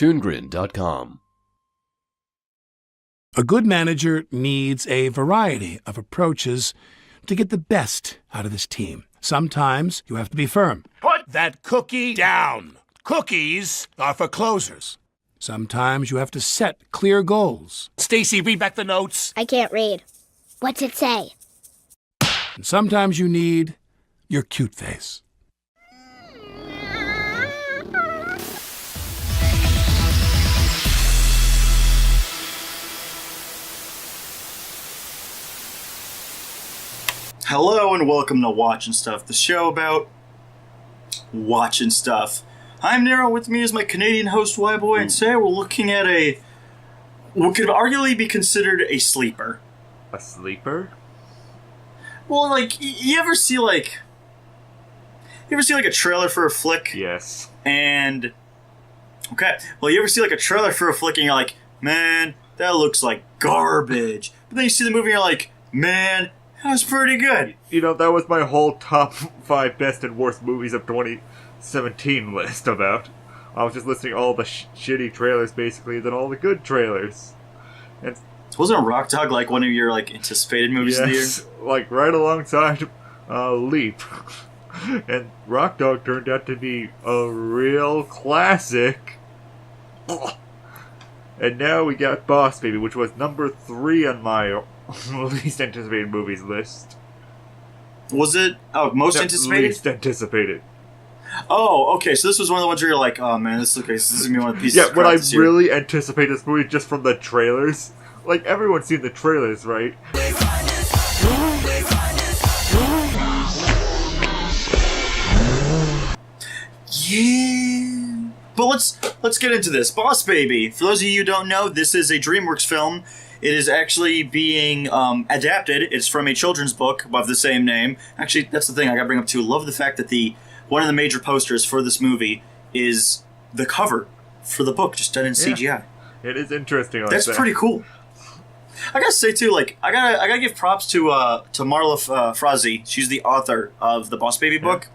ToonGrin.com. A good manager needs a variety of approaches to get the best out of his team. Sometimes you have to be firm. Put that cookie down. Cookies are for closers. Sometimes you have to set clear goals. Stacy, read back the notes. I can't read. What's it say? And sometimes you need your cute face. Hello and welcome to Watchin Stuff, the show about watching stuff. I'm NERO, with me is my Canadian host WHYBOY, and today we're looking at what could arguably be considered a sleeper. A sleeper? Well, like, you ever see a trailer for a flick? Yes. And, okay, well, you ever see like a trailer for a flick and you're like, man, that looks like garbage. But then you see the movie and you're like, man, that was pretty good. You know, that was my whole top 5 best and worst movies of 2017 list about. I was just listing all the shitty trailers, basically, then all the good trailers. And wasn't Rock Dog like one of your like anticipated movies of the year? Like right alongside Leap. And Rock Dog turned out to be a real classic. And now we got Boss Baby, which was number 3 on my least anticipated movies list. Was it? Oh, most anticipated? Least anticipated. Oh, okay. So this was one of the ones where you're like, oh man, this is gonna be one of the pieces. Yeah, of when I crap this year. really anticipate this movie just from the trailers. Like, everyone's seen the trailers, right? Yeah. But let's get into this. Boss Baby. For those of you who don't know, this is a DreamWorks film. It is actually being adapted. It's from a children's book of the same name. Actually, that's the thing I gotta bring up too. Love the fact that one of the major posters for this movie is the cover for the book, just done in CGI. It is interesting. Like that's pretty cool. I gotta say too, like I gotta give props to Marla Frazee. She's the author of the Boss Baby book.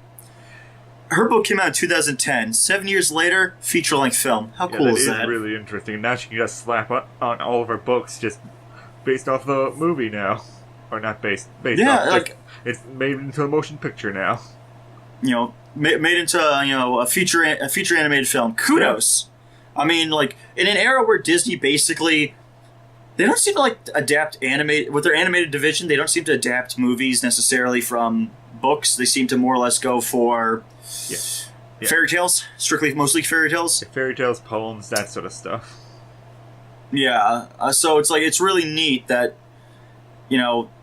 Her book came out in 2010. 7 years later, feature-length film. How cool is that? That is really interesting. Now she can just slap on all of her books just based off the movie now, or not based off. Like it's made into a motion picture now. You know, made into a feature animated film. Kudos. Yeah. I mean, like in an era where Disney basically. They don't seem to like adapt with their animated division. They don't seem to adapt movies necessarily from books. They seem to more or less go for fairy tales, mostly fairy tales. Fairy tales, poems, that sort of stuff. Yeah, so it's like it's really neat that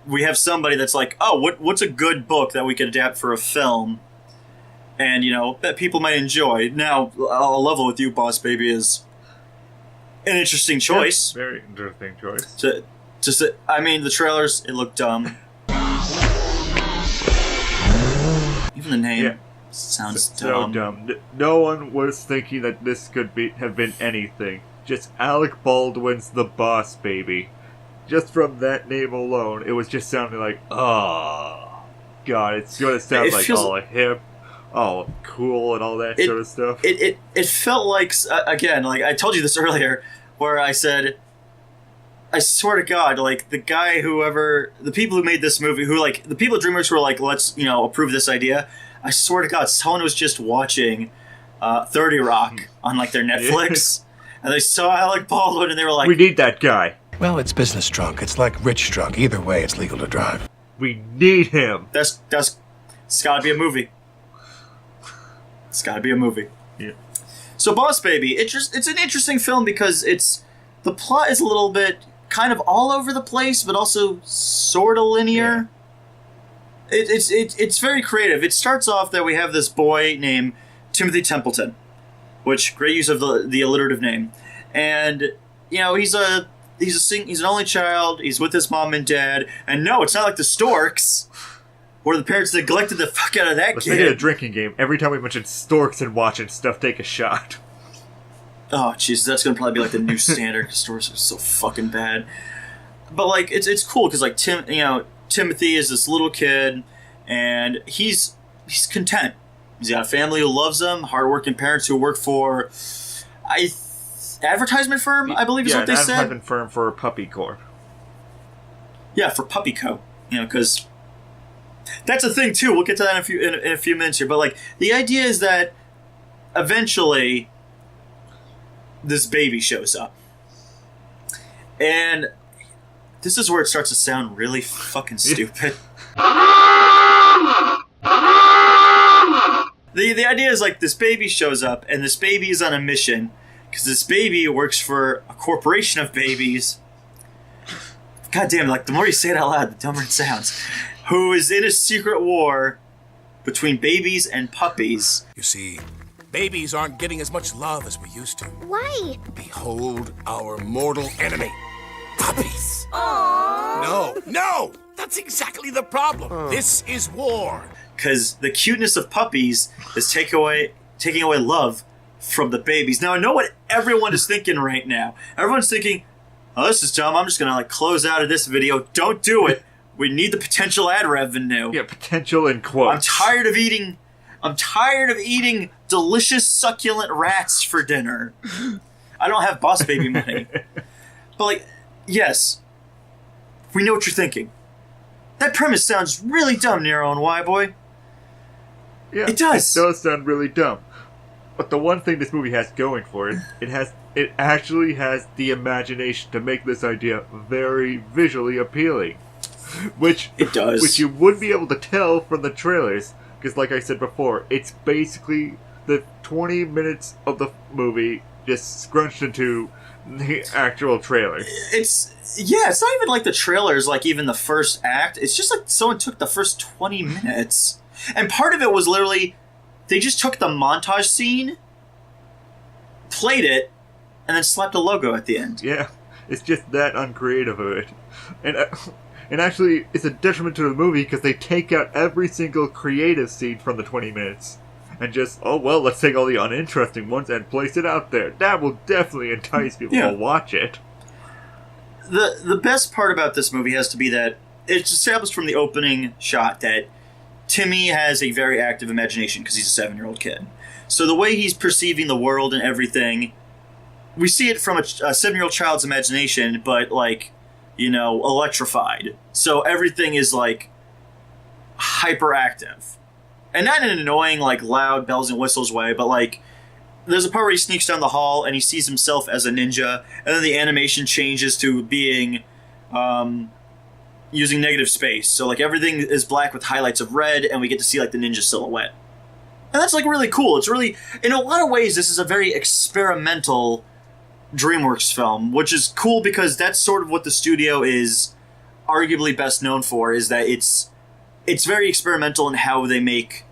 we have somebody that's like, oh, what's a good book that we could adapt for a film, and that people might enjoy. Now, I'll level with you, Boss Baby is an interesting choice. Yeah, very interesting choice. I mean, the trailers, it looked dumb. Even the name sounds dumb. So dumb. No one was thinking that this could have been anything. Just Alec Baldwin's The Boss Baby. Just from that name alone, it was just sounding like, oh, God, it's going to sound like all hip, all cool, and all that sort of stuff. It felt like, again, like I told you this earlier, where I said, I swear to God, like the people who made this movie, the people at DreamWorks were like, let's, approve this idea. I swear to God, someone was just watching 30 Rock on like their Netflix, and they saw Alec Baldwin, and they were like, we need that guy. Well, it's business drunk. It's like rich drunk. Either way, it's legal to drive. We need him. It's gotta be a movie. It's gotta be a movie. Yeah. So Boss Baby, it's an interesting film because the plot is a little bit kind of all over the place, but also sort of linear. Yeah. It's very creative. It starts off that we have this boy named Timothy Templeton, which great use of the alliterative name, and he's an only child. He's with his mom and dad, and no, it's not like the Storks, where the parents neglected the fuck out of that Let's kid. make it a drinking game. Every time we mention Storks and Watchin Stuff, take a shot. Oh, jeez, that's gonna probably be like the new standard. Storks are so fucking bad. But like, it's cool because like Timothy is this little kid, and he's content. He's got a family who loves him, hardworking parents who work for, I advertisement firm, I believe is what they an said. advertisement firm for Puppy Corp. Yeah, for Puppy Co. Because that's a thing too. We'll get to that in a few minutes here. But like, the idea is that eventually this baby shows up, and this is where it starts to sound really fucking stupid. The idea is like this baby shows up, and this baby is on a mission because this baby works for a corporation of babies. God damn, like the more you say it out loud, the dumber it sounds. Who is in a secret war between babies and puppies. You see, babies aren't getting as much love as we used to. Why? Behold our mortal enemy, puppies. Aww. No! That's exactly the problem. This is war. Because the cuteness of puppies is taking away love from the babies. Now, I know what everyone is thinking right now. Everyone's thinking, oh, this is dumb. I'm just going to close out of this video. Don't do it. We need the potential ad revenue. Yeah, potential in quotes. I'm tired of eating delicious, succulent rats for dinner. I don't have Boss Baby money. But, yes. We know what you're thinking. That premise sounds really dumb, Nero and WHYBOY. Yeah, it does. It does sound really dumb. But the one thing this movie has going for it, it actually has the imagination to make this idea very visually appealing. Which it does. Which you would be able to tell from the trailers, because like I said before, it's basically the 20 minutes of the movie just scrunched into the actual trailer. It's not even like the trailers, like even the first act. It's just like someone took the first 20 minutes. And part of it was literally, they just took the montage scene, played it, and then slapped a logo at the end. Yeah, it's just that uncreative of it. And actually, it's a detriment to the movie because they take out every single creative scene from the 20 minutes. And just, oh well, let's take all the uninteresting ones and place it out there. That will definitely entice people to watch it. The best part about this movie has to be that it's established from the opening shot that Timmy has a very active imagination because he's a 7-year-old kid. So the way he's perceiving the world and everything, we see it from a 7-year-old child's imagination, but electrified. So everything is hyperactive. And not in an annoying, loud bells and whistles way, but there's a part where he sneaks down the hall and he sees himself as a ninja, and then the animation changes to being using negative space. So everything is black with highlights of red, and we get to see the ninja silhouette. And that's really cool. It's really, in a lot of ways, this is a very experimental DreamWorks film, which is cool because that's sort of what the studio is arguably best known for, is that it's very experimental in how they make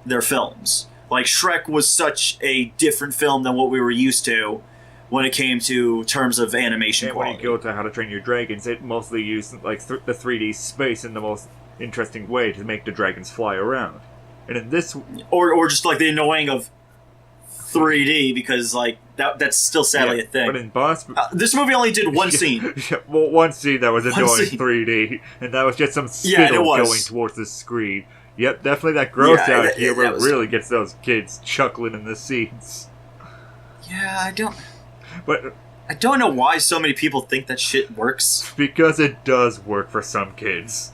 their films. Shrek was such a different film than what we were used to when it came to terms of animation quality. When you go to How to Train Your Dragons, it mostly used the 3D space in the most interesting way to make the dragons fly around. And in this... Or just the annoying of 3D, because that's still sadly a thing. But in Boss... this movie only did one scene. Well, one scene that was annoying 3D, and that was just some spittle going towards the screen. Yep, definitely that gross out humor really gets those kids chuckling in the scenes. Yeah, I don't know why so many people think that shit works. Because it does work for some kids.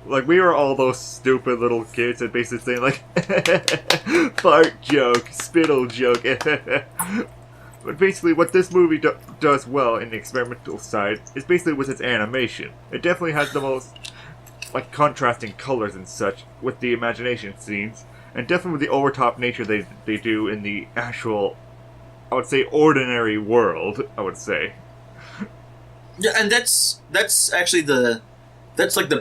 We were all those stupid little kids that basically saying fart joke, spittle joke. But basically what this movie does well in the experimental side is basically with its animation. It definitely has the most contrasting colors and such with the imagination scenes, and definitely with the overtop nature they do in the actual, I would say, ordinary world, I would say. Yeah, and that's actually the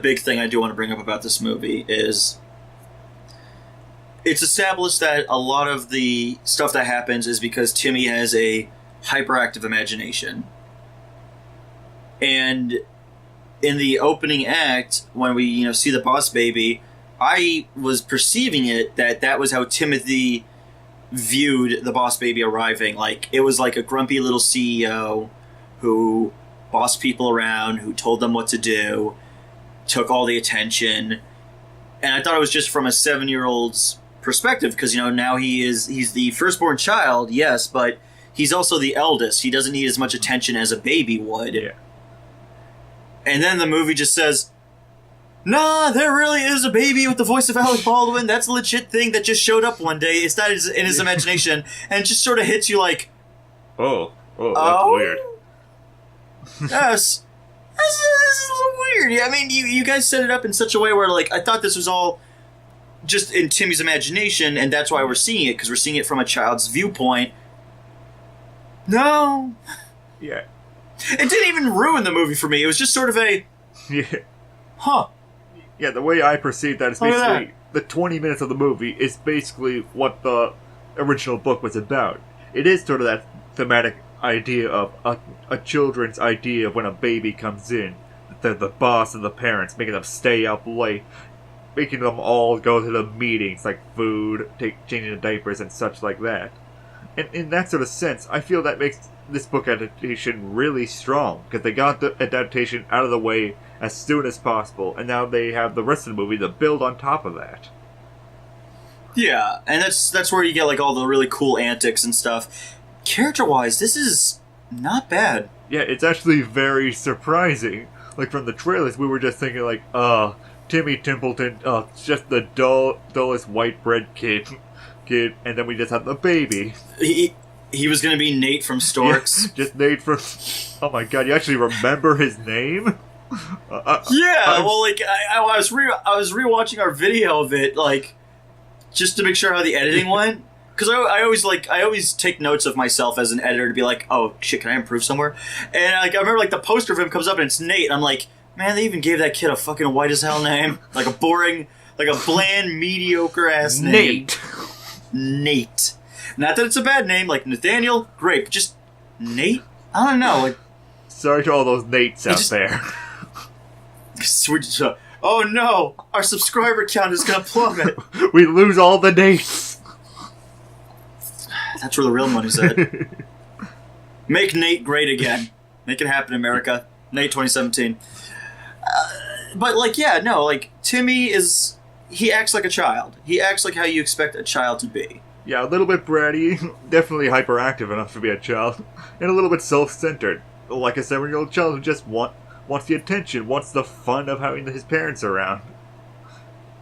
big thing I do want to bring up about this movie is it's established that a lot of the stuff that happens is because Timmy has a hyperactive imagination. And in the opening act, when we see the Boss Baby, I was perceiving it that was how Timothy viewed the Boss Baby arriving. It was a grumpy little CEO who bossed people around, who told them what to do, took all the attention. And I thought it was just from a 7-year-old's perspective, because now he's the firstborn child, yes, but he's also the eldest. He doesn't need as much attention as a baby would. Yeah. And then the movie just says, nah, there really is a baby with the voice of Alec Baldwin. That's a legit thing that just showed up one day. It's not in his imagination. And it just sort of hits you like, Oh, that's weird. Yes. This is a little weird. Yeah, I mean, you guys set it up in such a way where, like, I thought this was all just in Timmy's imagination, and that's why we're seeing it, because we're seeing it from a child's viewpoint. No. Yeah. It didn't even ruin the movie for me. It was just sort of a, Yeah. huh. Yeah, the way I perceive that is Look at basically the 20 minutes of the movie is basically what the original book was about. It is sort of that thematic idea of a children's idea of when a baby comes in. The boss and the parents, making them stay up late, making them all go to the meetings, like food, changing the diapers, and such like that. And in that sort of sense, I feel that makes this book adaptation really strong, because they got the adaptation out of the way as soon as possible, and now they have the rest of the movie to build on top of that. Yeah, and that's where you get, like, all the really cool antics and stuff. Character-wise, this is not bad. Yeah, it's actually very surprising. Like, from the trailers, we were just thinking, like, Timmy Templeton, it's just the dullest white bread kid, and then we just had the baby. He was gonna be Nate from Storks. Yeah, just Nate from... Oh my god, you actually remember his name? Well, like, I was rewatching our video of it, like, just to make sure how the editing went. Because I always take notes of myself as an editor to be like, oh shit, can I improve somewhere? And like I remember, like, the poster of him comes up and it's Nate. And I'm like, man, they even gave that kid a fucking white as hell name, like a boring, like a bland, mediocre ass name. Nate. Not that it's a bad name, like Nathaniel, great, but just Nate. I don't know. Like, sorry to all those Nates out there. Oh no, our subscriber count is gonna plummet. We lose all the Nates. That's where the real money's at. Make Nate great again. Make it happen, America. Nate 2017. But, like, yeah, no, like, Timmy he acts like a child. He acts like how you expect a child to be. Yeah, a little bit bratty, definitely hyperactive enough to be a child, and a little bit self-centered. Like a 7-year-old child who just wants the attention, wants the fun of having his parents around.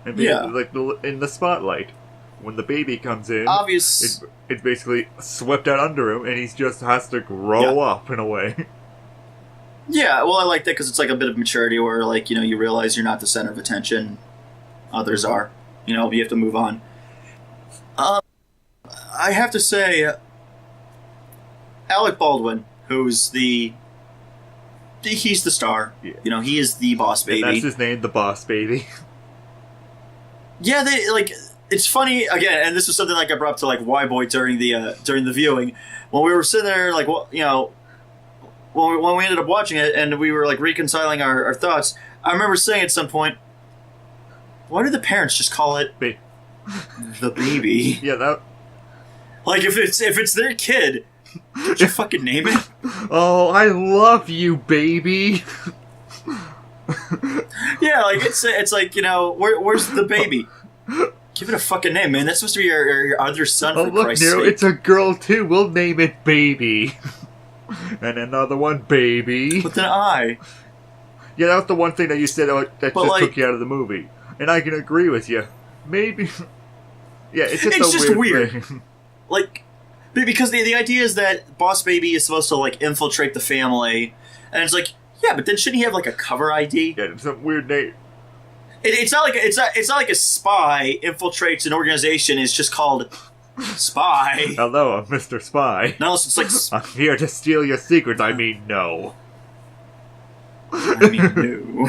And being, like, in the spotlight. When the baby comes in, it's basically swept out under him, and he just has to grow up in a way. Yeah, well, I like that because it's like a bit of maturity where, like, you know, you realize you're not the center of attention. Others are. You know, you have to move on. I have to say, Alec Baldwin, who's he's the star. Yeah. You know, he is the boss baby. And that's his name, the boss baby. Yeah, it's funny, again, and this was something like I brought up to, like, WHYBOY during the viewing. When we were sitting there, like, well, you know, when we ended up watching it and we were, like, reconciling our thoughts, I remember saying at some point, why do the parents just call it the baby? Yeah, that... Like, if it's their kid, don't you fucking name it? Oh, I love you, baby! Yeah, like, it's like, you know, where's the baby? Give it a fucking name, man. That's supposed to be your other son, for Christ's sake. Oh, look, Nero, it's a girl, too. We'll name it Baby. And another one, Baby. With an I. Yeah, that was the one thing that you said that just like, took you out of the movie. And I can agree with you. Maybe... Yeah, it's just weird. thing. Like, because the idea is that Boss Baby is supposed to, like, infiltrate the family. And it's like, yeah, but then shouldn't he have, like, a cover ID? Yeah, some weird name. It's not like a spy infiltrates an organization. It's just called Spy. Hello, I'm Mr. Spy. No, it's like I'm here to steal your secrets. I mean, no. No.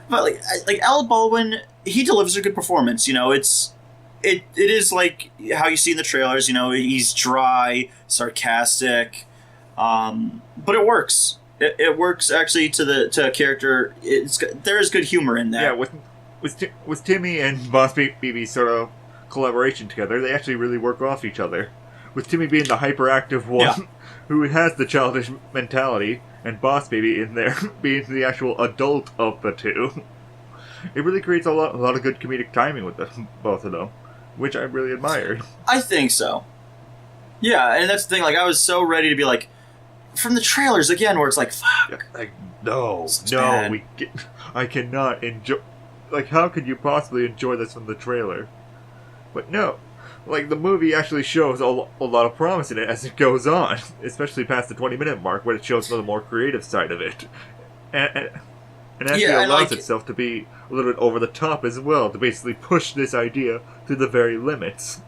But like Alec Baldwin, he delivers a good performance. You know, it is like how you see in the trailers. You know, he's dry, sarcastic, but it works. It works actually to a character. There is good humor in that. Yeah, with Timmy and Boss Baby's sort of collaboration together, they actually really work off each other. With Timmy being the hyperactive one, who has the childish mentality, and Boss Baby in there being the actual adult of the two. It really creates a lot of good comedic timing with both of them, which I really admired. I think so. Yeah, and that's the thing. Like, I was so ready to be like, from the trailers again, where it's like, fuck. Like, no, bad. I cannot enjoy. Like, how could you possibly enjoy this from the trailer? But no, like the movie actually shows a lot of promise in it as it goes on, especially past the 20-minute mark, where it shows the more creative side of it, and actually allows itself to be a little bit over the top as well, to basically push this idea to the very limits.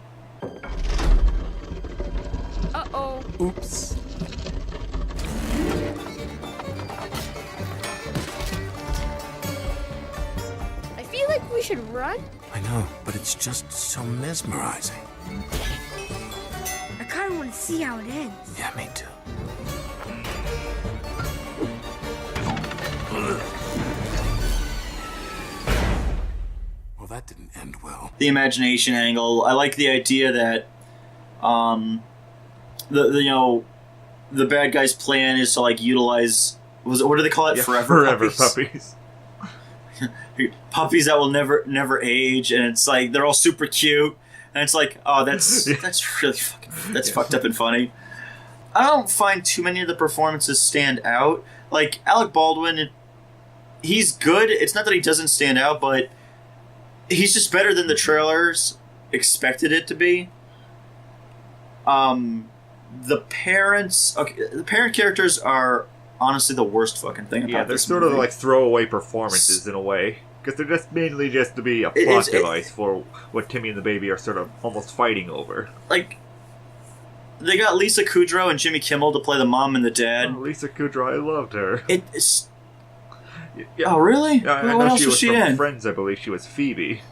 Uh-oh. Oops. I feel like we should run. I know, but it's just so mesmerizing. I kind of want to see how it ends. Yeah, me too. Well, that didn't end well. The imagination angle. I like the idea that, the bad guy's plan is to like utilize. What do they call it? Yeah, Forever puppies. Puppies that will never age, and it's like they're all super cute, and it's like, oh, that's really fucked up and funny. I don't find too many of the performances stand out. Like Alec Baldwin, he's good. It's not that he doesn't stand out, but he's just better than the trailers expected it to be. The parent characters are honestly the worst fucking thing about they're this sort movie. of like throwaway performances in a way, because they're just mainly just to be a plot device for what Timmy and the baby are sort of almost fighting over. Like, they got Lisa Kudrow and Jimmy Kimmel to play the mom and the dad. Oh, Lisa Kudrow, I loved her. It's... Yeah. Oh, really? Yeah, I what know else she was was she from in? Friends, I believe she was Phoebe.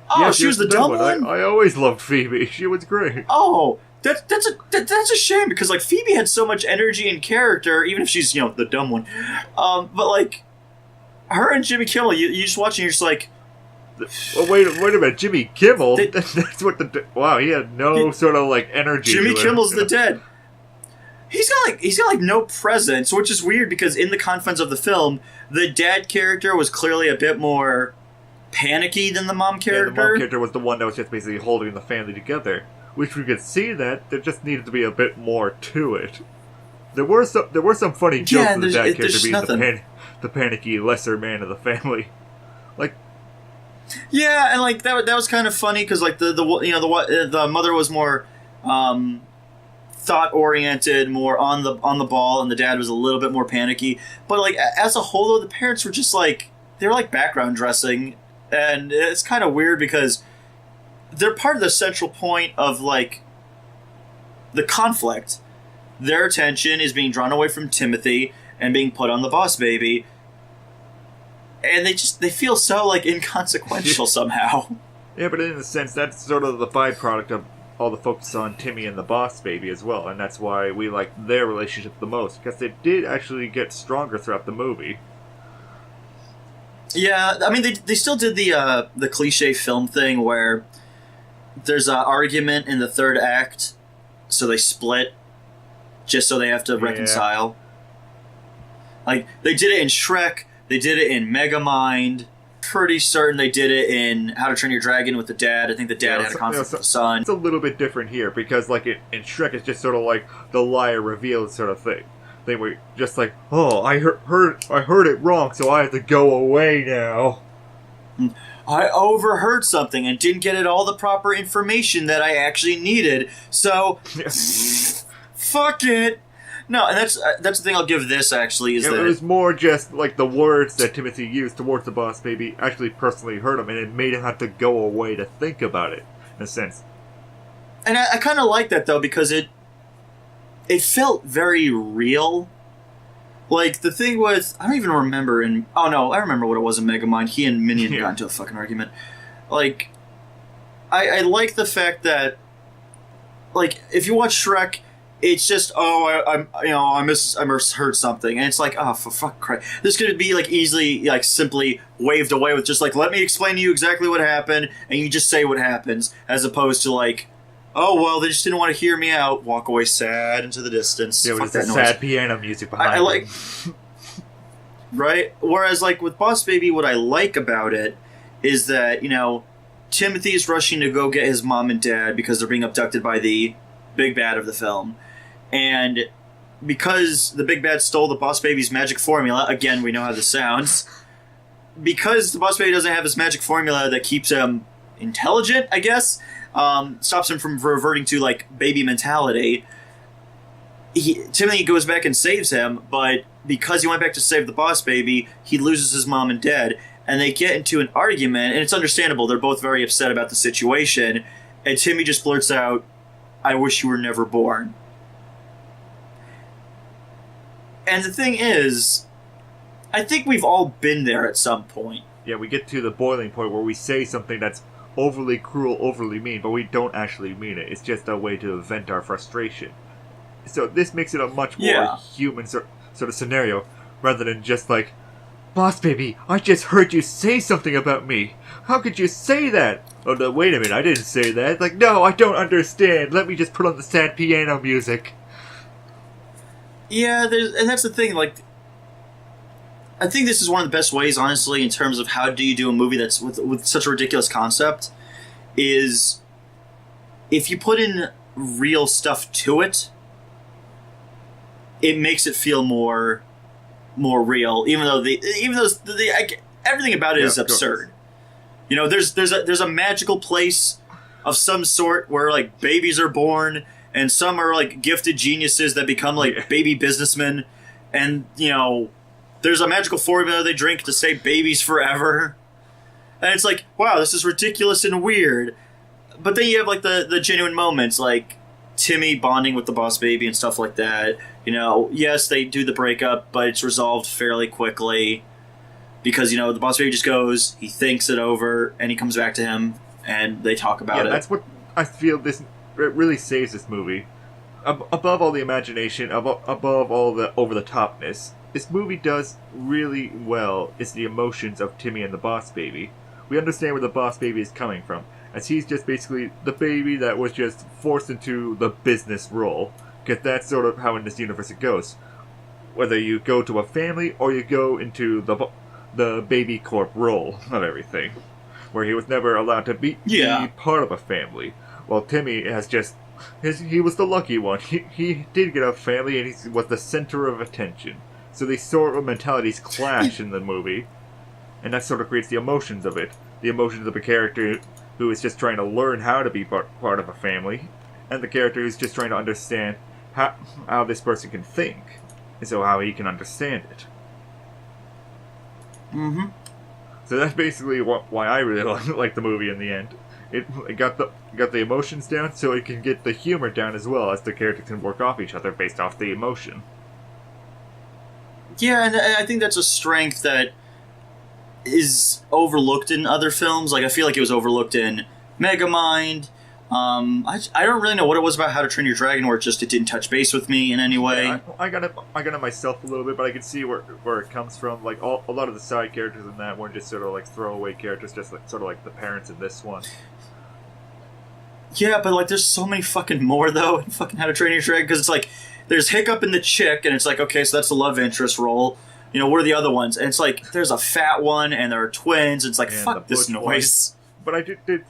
Oh, Yeah, she was the dumb one? I always loved Phoebe. She was great. Oh, that's a shame, because like Phoebe had so much energy and character, even if she's the dumb one. But like her and Jimmy Kimmel, you just watching, you're just like, Well, wait a minute, Jimmy Kimmel. That's what wow. He had no sort of like energy. Jimmy to him. Kimmel's the dead. He's got no presence, which is weird because in the confines of the film, the dad character was clearly a bit more panicky than the mom character. Yeah, the mom character was the one that was just basically holding the family together. Which we could see that there just needed to be a bit more to it. There were some funny jokes of the dad character being the panicky lesser man of the family. Like, yeah, and like that was kind of funny because like the mother was more thought oriented, more on the ball, and the dad was a little bit more panicky. But like as a whole, though, the parents were just like they were like background dressing, and it's kind of weird because they're part of the central point of like the conflict. Their attention is being drawn away from Timothy and being put on the boss baby, and they feel so like inconsequential somehow. Yeah, but in a sense, that's sort of the byproduct of all the focus on Timmy and the boss baby as well, and that's why we like their relationship the most, because they did actually get stronger throughout the movie. Yeah, I mean they still did the cliche film thing where there's an argument in the third act, so they split just so they have to reconcile. Like they did it in Shrek, they did it in Megamind. Pretty certain they did it in How to Train Your Dragon with the dad. I think the dad had a conflict with the son. It's a little bit different here because, like in Shrek, it's just sort of like the liar revealed sort of thing. They were just like, "Oh, I heard it wrong, so I have to go away now." I overheard something and didn't get it all the proper information that I actually needed. So, fuck it. No, and that's the thing I'll give this, actually, is that... It was more just, like, the words that Timothy used towards the boss baby actually personally hurt him, and it made him have to go away to think about it, in a sense. And I kind of like that, though, because it felt very real. Like, the thing with... I don't even remember in... Oh, no, I remember what it was in Megamind. He and Minion got into a fucking argument. Like, I like the fact that... Like, if you watch Shrek... It's just, I misheard something, and it's like, oh, for fuck Christ. This could be like easily, like simply waved away with just like, let me explain to you exactly what happened, and you just say what happens, as opposed to like, oh well, they just didn't want to hear me out, walk away sad into the distance. Yeah, with the sad piano music behind I like, right? Whereas like with Boss Baby, what I like about it is that Timothy's rushing to go get his mom and dad because they're being abducted by the big bad of the film. And because the big bad stole the Boss Baby's magic formula, again, we know how this sounds, because the Boss Baby doesn't have his magic formula that keeps him intelligent, I guess, stops him from reverting to, like, baby mentality, Timothy goes back and saves him, but because he went back to save the Boss Baby, he loses his mom and dad, and they get into an argument, and it's understandable. They're both very upset about the situation, and Timmy just blurts out, "I wish you were never born." And the thing is, I think we've all been there at some point. Yeah, we get to the boiling point where we say something that's overly cruel, overly mean, but we don't actually mean it. It's just a way to vent our frustration. So this makes it a much more human sort of scenario, rather than just like, "Boss Baby, I just heard you say something about me. How could you say that?" "Oh, no, wait a minute, I didn't say that." Like, "No, I don't understand. Let me just put on the sad piano music." Yeah, and that's the thing, like, I think this is one of the best ways, honestly, in terms of how do you do a movie that's with such a ridiculous concept, is if you put in real stuff to it, it makes it feel more real, even though everything about it is absurd. You know, there's a magical place of some sort where, like, babies are born, and some are, like, gifted geniuses that become, like, baby businessmen, and, you know, there's a magical formula they drink to save babies forever, and it's like, wow, this is ridiculous and weird. But then you have, like, the genuine moments, like Timmy bonding with the Boss Baby and stuff like that. You know, yes, they do the breakup, but it's resolved fairly quickly because, you know, the Boss Baby just goes, he thinks it over, and he comes back to him, and they talk about it. Yeah, that's what I feel it really saves this movie. Above all the imagination, above all the over-the-topness, this movie does really well is the emotions of Timmy and the Boss Baby. We understand where the Boss Baby is coming from, as he's just basically the baby that was just forced into the business role. Because that's sort of how in this universe it goes. Whether you go to a family or you go into the baby corp role of everything. Where he was never allowed to be part of a family. While Timmy has just... he was the lucky one. He did get a family and he was the center of attention. So these sort of mentalities clash in the movie. And that sort of creates the emotions of it. The emotions of a character who is just trying to learn how to be part of a family. And the character who's just trying to understand how this person can think. And so how he can understand it. Mm-hmm. So that's basically why I really like the movie in the end. It got the emotions down, so it can get the humor down as well, as the characters can work off each other based off the emotion. Yeah, and I think that's a strength that is overlooked in other films. Like, I feel like it was overlooked in Megamind. I don't really know what it was about How to Train Your Dragon, where it didn't touch base with me in any way. Yeah, I got it myself a little bit, but I can see where it comes from. Like, a lot of the side characters in that weren't just sort of like throwaway characters, just like sort of like the parents in this one. Yeah, but like, there's so many fucking more though in fucking How to Train Your Dragon, because it's like there's Hiccup and the chick, and it's like, okay, so that's the love interest role. You know, what are the other ones? And it's like there's a fat one, and there are twins. It's like, and fuck this noise. One. But I did.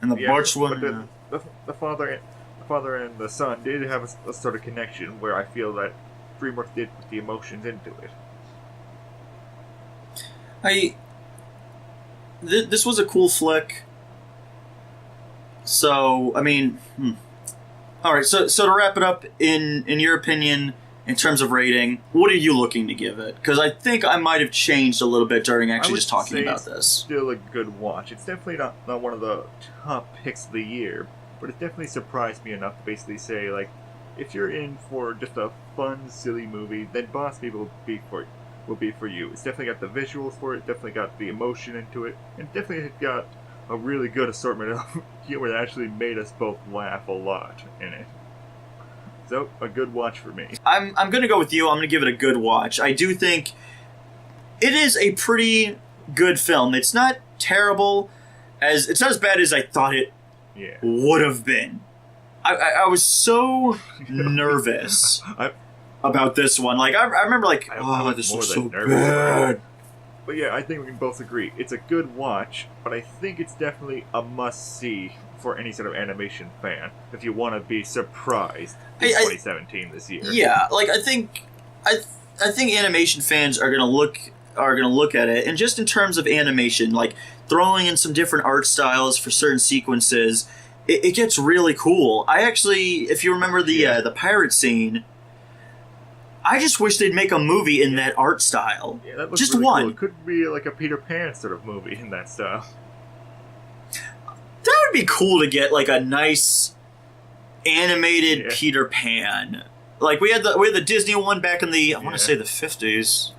And the Butch one. The father and the son did have a sort of connection where I feel that DreamWorks did put the emotions into it. This was a cool flick. So, I mean, Alright, so to wrap it up, in your opinion, in terms of rating, what are you looking to give it? Because I think I might have changed a little bit during actually just talking about this. Still a good watch. It's definitely not one of the top picks of the year, but it definitely surprised me enough to basically say, like, if you're in for just a fun, silly movie, then Boss Baby will be for you. It's definitely got the visuals for it, definitely got the emotion into it, and definitely got a really good assortment of humor that actually made us both laugh a lot in it. So, a good watch for me. I'm going to go with you. I'm going to give it a good watch. I do think it is a pretty good film. It's not terrible. It's not as bad as I thought it would have been. I was so nervous about this one. Like, I remember, like, this looks so bad. But yeah, I think we can both agree. It's a good watch, but I think it's definitely a must-see for any sort of animation fan if you want to be surprised in 2017 this year. Yeah, like I think animation fans are gonna look at it, and just in terms of animation, like throwing in some different art styles for certain sequences, it gets really cool. I actually, if you remember the pirate scene, I just wish they'd make a movie in that art style. Yeah, that looks just really one. Cool. It could be like a Peter Pan sort of movie in that style. That would be cool to get like a nice animated Peter Pan. Like we had the Disney one back in the I want to say the 50s.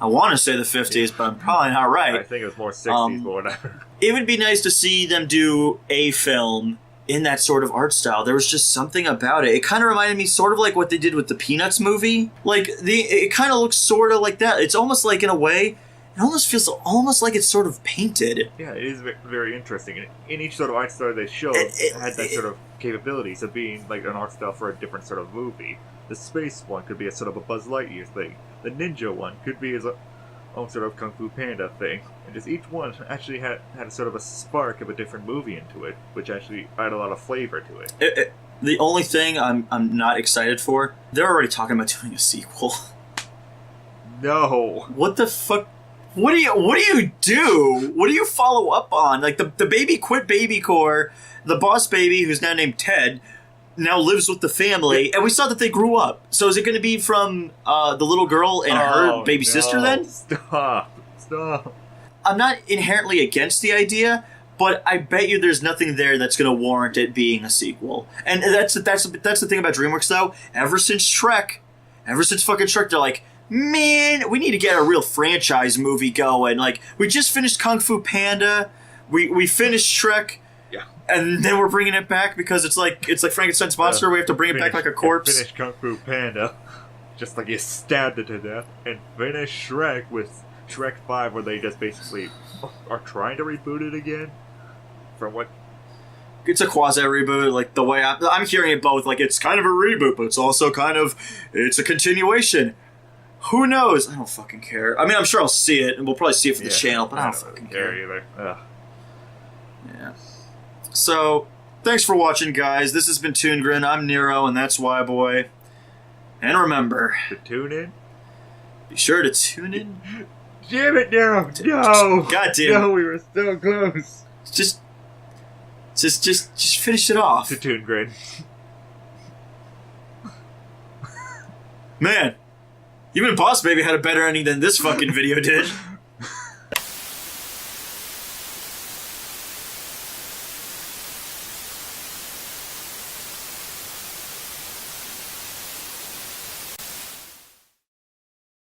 I want to say the 50s, but I'm probably not right. I think it was more 60s, but whatever. It would be nice to see them do a film in that sort of art style. There was just something about it. It kind of reminded me sort of like what they did with the Peanuts movie. Like it kind of looks sort of like that. It's almost like, in a way, it almost feels almost like it's sort of painted. Yeah, it is very interesting. In each sort of art style they showed, it had that sort of capabilities of being like an art style for a different sort of movie. The space one could be a sort of a Buzz Lightyear thing. The ninja one could be his own sort of Kung Fu Panda thing. And just each one actually had a sort of a spark of a different movie into it, which actually added a lot of flavor to it. The only thing I'm not excited for, they're already talking about doing a sequel. No. What the fuck? What do you do? What do you follow up on? Like the baby quit Baby Corps, the boss baby who's now named Ted now lives with the family, and we saw that they grew up. So is it going to be from the little girl and her baby sister then? Stop. I'm not inherently against the idea, but I bet you there's nothing there that's going to warrant it being a sequel. And that's the thing about DreamWorks though. Ever since fucking Shrek, they're like, man, we need to get a real franchise movie going. Like, we just finished Kung Fu Panda, we finished Shrek. And then we're bringing it back because it's like Frankenstein's monster. We have to bring it back like a corpse. Finish Kung Fu Panda, just like you stabbed it to death, and finish Shrek with Shrek 5, where they just basically are trying to reboot it again. From what? It's a quasi reboot. Like the way I'm hearing it both. Like it's kind of a reboot, but it's also it's a continuation. Who knows? I don't fucking care. I mean, I'm sure I'll see it, and we'll probably see it for the channel, but I don't fucking care either. Ugh. Yeah. So, thanks for watching, guys. This has been ToonGrin. I'm Nero, and that's WHYBOY. And remember... To tune in? Be sure to tune in. Damn it, Nero! No! God damn it. No, we were so close. Just finish it off. To ToonGrin. Man, even Boss Baby had a better ending than this fucking video did.